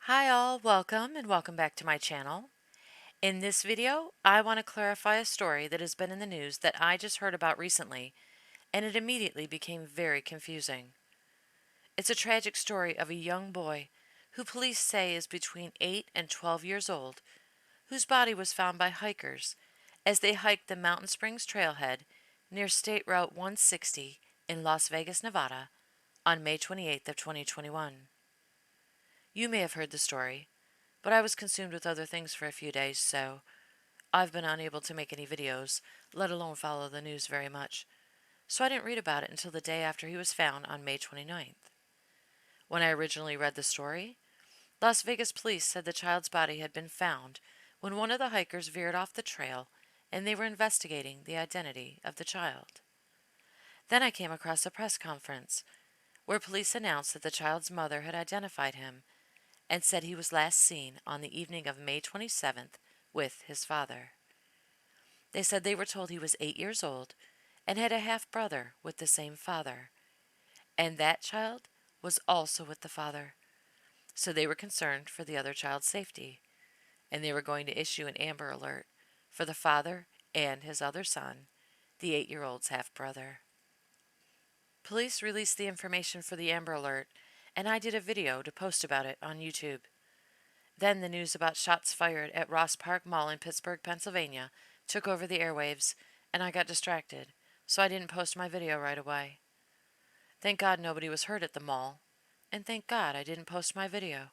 Hi all, welcome and welcome back to my channel. In this video, I want to clarify a story that has been in the news that I just heard about recently, and it immediately became very confusing. It's a tragic story of a young boy who police say is between 8 and 12 years old, whose body was found by hikers as they hiked the Mountain Springs trailhead near State Route 160 in Las Vegas, Nevada on May 28th of 2021. You may have heard the story, but I was consumed with other things for a few days, so I've been unable to make any videos, let alone follow the news very much. So I didn't read about it until the day after he was found on May 29th. When I originally read the story, Las Vegas police said the child's body had been found when one of the hikers veered off the trail and they were investigating the identity of the child. Then I came across a press conference where police announced that the child's mother had identified him and said he was last seen on the evening of May 27th with his father. They said they were told he was 8 years old and had a half brother with the same father, and that child was also with the father. So they were concerned for the other child's safety, and they were going to issue an Amber Alert for the father and his other son, the 8-year-old's half brother. Police released the information for the Amber Alert, and I did a video to post about it on YouTube. Then the news about shots fired at Ross Park Mall in Pittsburgh, Pennsylvania took over the airwaves, and I got distracted, so I didn't post my video right away. Thank God nobody was hurt at the mall, and thank God I didn't post my video.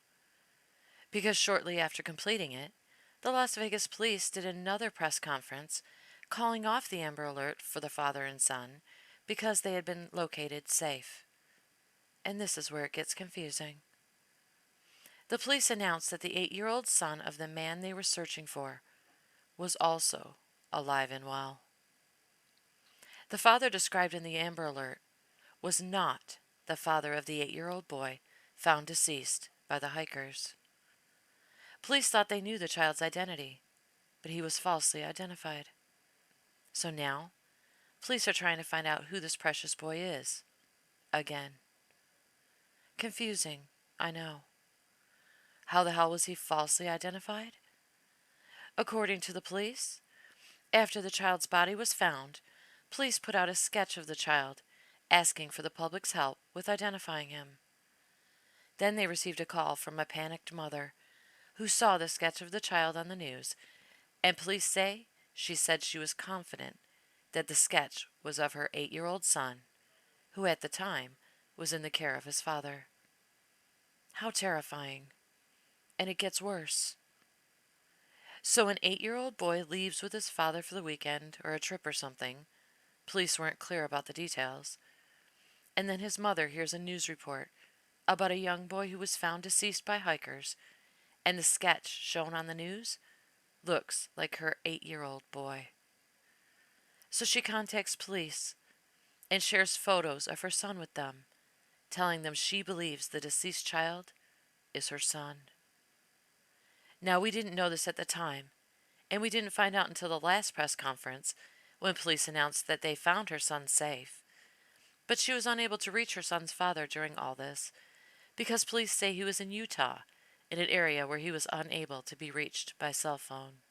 Because shortly after completing it, the Las Vegas police did another press conference calling off the Amber Alert for the father and son because they had been located safe. And this is where it gets confusing. The police announced that the 8-year-old son of the man they were searching for was also alive and well. The father described in the Amber Alert was not the father of the 8-year-old boy found deceased by the hikers. Police thought they knew the child's identity, but he was falsely identified. So now, police are trying to find out who this precious boy is. Again. Confusing, I know. How the hell was he falsely identified? According to the police, after the child's body was found, police put out a sketch of the child, asking for the public's help with identifying him. Then they received a call from a panicked mother who saw the sketch of the child on the news, and police say she said she was confident that the sketch was of her 8-year-old son, who at the time was in the care of his father. How terrifying. And it gets worse. So an 8-year-old boy leaves with his father for the weekend or a trip or something. Police weren't clear about the details. And then his mother hears a news report about a young boy who was found deceased by hikers, and the sketch shown on the news looks like her 8-year-old boy. So she contacts police and shares photos of her son with them, telling them she believes the deceased child is her son. Now, we didn't know this at the time, and we didn't find out until the last press conference when police announced that they found her son safe. But she was unable to reach her son's father during all this because police say he was in Utah, in an area where he was unable to be reached by cell phone.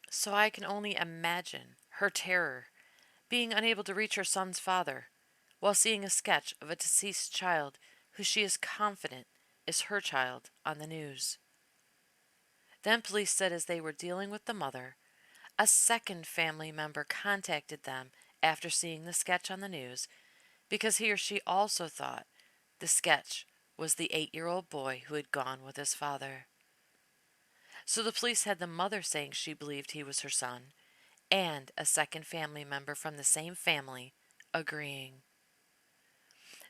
So I can only imagine her terror, being unable to reach her son's father, while seeing a sketch of a deceased child who she is confident is her child on the news. Then police said as they were dealing with the mother, a second family member contacted them after seeing the sketch on the news because he or she also thought the sketch was the 8-year-old boy who had gone with his father. So the police had the mother saying she believed he was her son, and a second family member from the same family agreeing.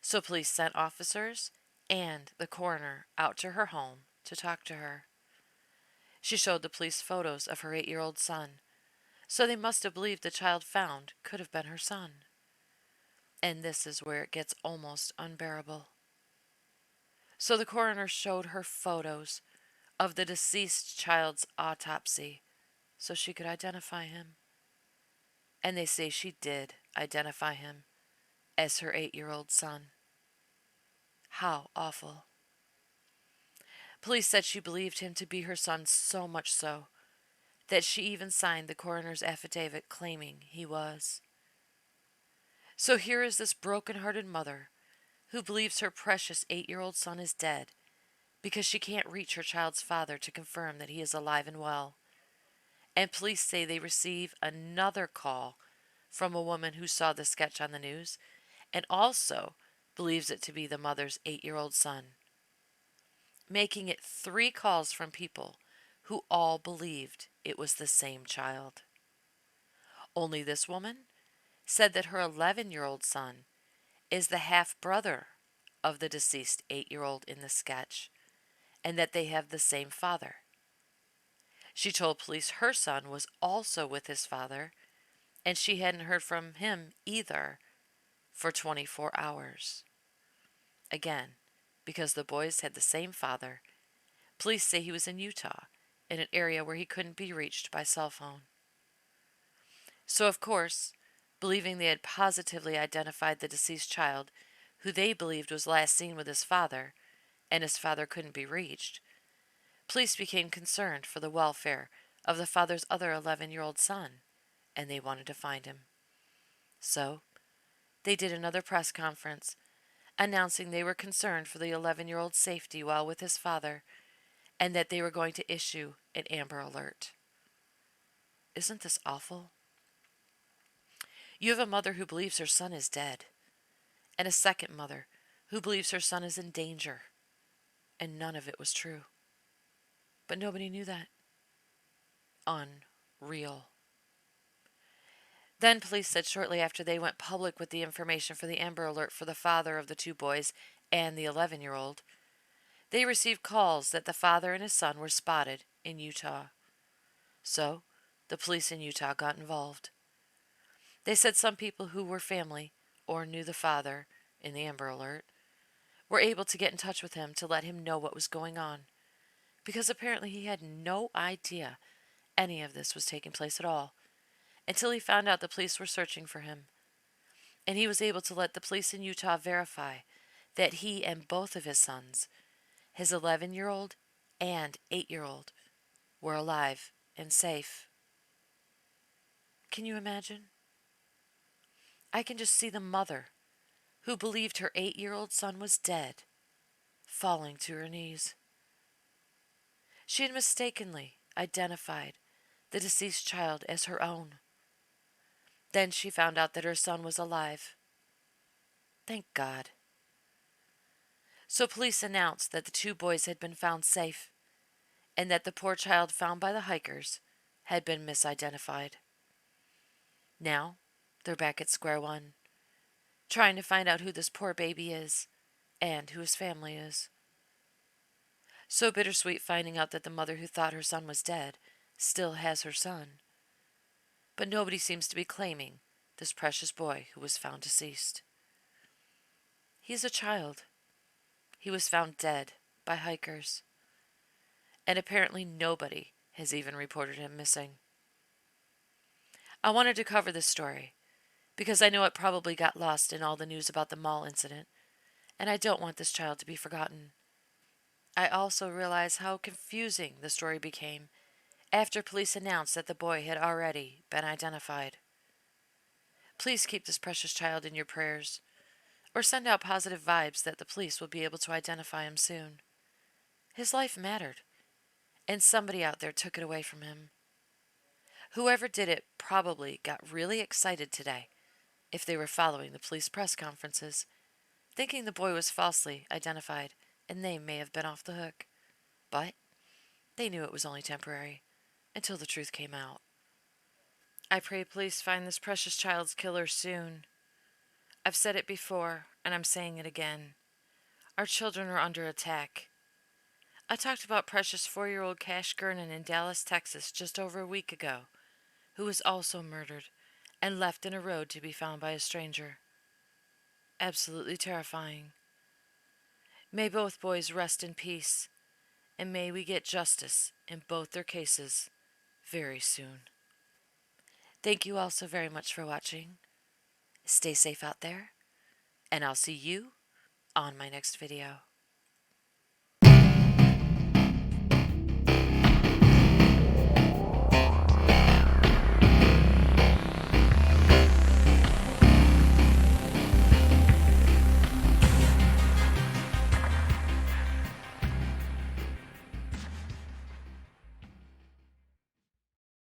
So police sent officers and the coroner out to her home to talk to her. She showed the police photos of her 8-year-old son, so they must have believed the child found could have been her son. And this is where it gets almost unbearable. So the coroner showed her photos of the deceased child's autopsy so she could identify him. And they say she did identify him as her 8-year-old son. How awful. Police said she believed him to be her son, so much so that she even signed the coroner's affidavit claiming he was. So here is this broken-hearted mother who believes her precious 8-year-old son is dead because she can't reach her child's father to confirm that he is alive and well. And police say they receive another call from a woman who saw the sketch on the news and also believes it to be the mother's 8-year-old son, making it 3 calls from people who all believed it was the same child. Only this woman said that her 11-year-old son is the half brother of the deceased 8-year-old in the sketch, and that they have the same father. She told police her son was also with his father, and she hadn't heard from him either for 24 hours. Again, because the boys had the same father, police say he was in Utah, in an area where he couldn't be reached by cell phone. So, of course, believing they had positively identified the deceased child, who they believed was last seen with his father, and his father couldn't be reached, police became concerned for the welfare of the father's other 11-year-old son, and they wanted to find him. So, they did another press conference, announcing they were concerned for the 11-year-old's safety while with his father, and that they were going to issue an Amber Alert. Isn't this awful? You have a mother who believes her son is dead, and a second mother who believes her son is in danger, and none of it was true. But nobody knew that. Unreal. Then police said shortly after they went public with the information for the Amber Alert for the father of the 2 boys and the 11-year-old, they received calls that the father and his son were spotted in Utah. So, the police in Utah got involved. They said some people who were family or knew the father in the Amber Alert were able to get in touch with him to let him know what was going on, because apparently he had no idea any of this was taking place at all until he found out the police were searching for him. And he was able to let the police in Utah verify that he and both of his sons, his 11-year-old and 8-year-old, were alive and safe. Can you imagine? I can just see the mother, who believed her 8-year-old son was dead, falling to her knees. She had mistakenly identified the deceased child as her own. Then she found out that her son was alive. Thank God. So police announced that the 2 boys had been found safe, and that the poor child found by the hikers had been misidentified. Now, they're back at square one, trying to find out who this poor baby is and who his family is. So bittersweet finding out that the mother who thought her son was dead still has her son. But nobody seems to be claiming this precious boy who was found deceased. He is a child. He was found dead by hikers, and apparently nobody has even reported him missing. I wanted to cover this story because I know it probably got lost in all the news about the mall incident, and I don't want this child to be forgotten. I also realize how confusing the story became after police announced that the boy had already been identified. Please keep this precious child in your prayers, or send out positive vibes that the police will be able to identify him soon. His life mattered, and somebody out there took it away from him. Whoever did it probably got really excited today, if they were following the police press conferences, thinking the boy was falsely identified and they may have been off the hook. But they knew it was only temporary, until the truth came out. I pray police find this precious child's killer soon. I've said it before, and I'm saying it again. Our children are under attack. I talked about precious 4-year-old Cash Gernon in Dallas, Texas just over a week ago, who was also murdered and left in a road to be found by a stranger. Absolutely terrifying. May both boys rest in peace, and may we get justice in both their cases very soon. Thank you all so very much for watching. Stay safe out there, and I'll see you on my next video.